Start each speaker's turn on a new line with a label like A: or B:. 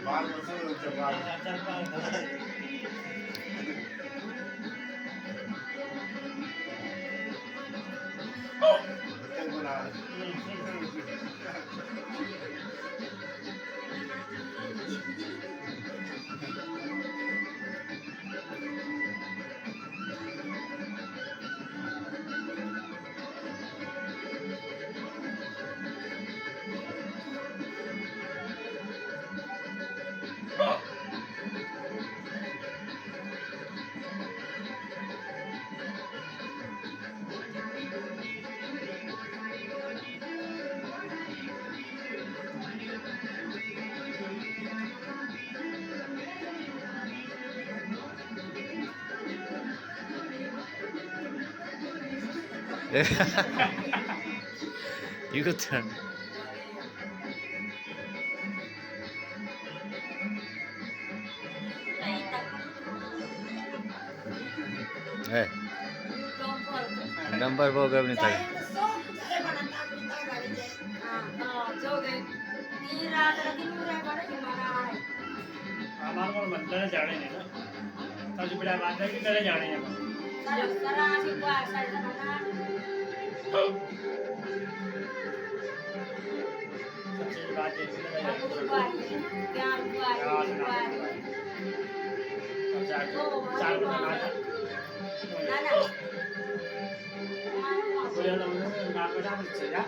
A: बाल मसल होते बाल बच्चे बना
B: યુથન હે નંબર બહુ ગમે થાય
C: हमारे को मंदिर जाने नहीं ना सबसे बड़ा बात है कि करे जाने हैं सबसे बड़ी बात है कि करे जाने चार बना कोई लोग ना बजा सकते हैं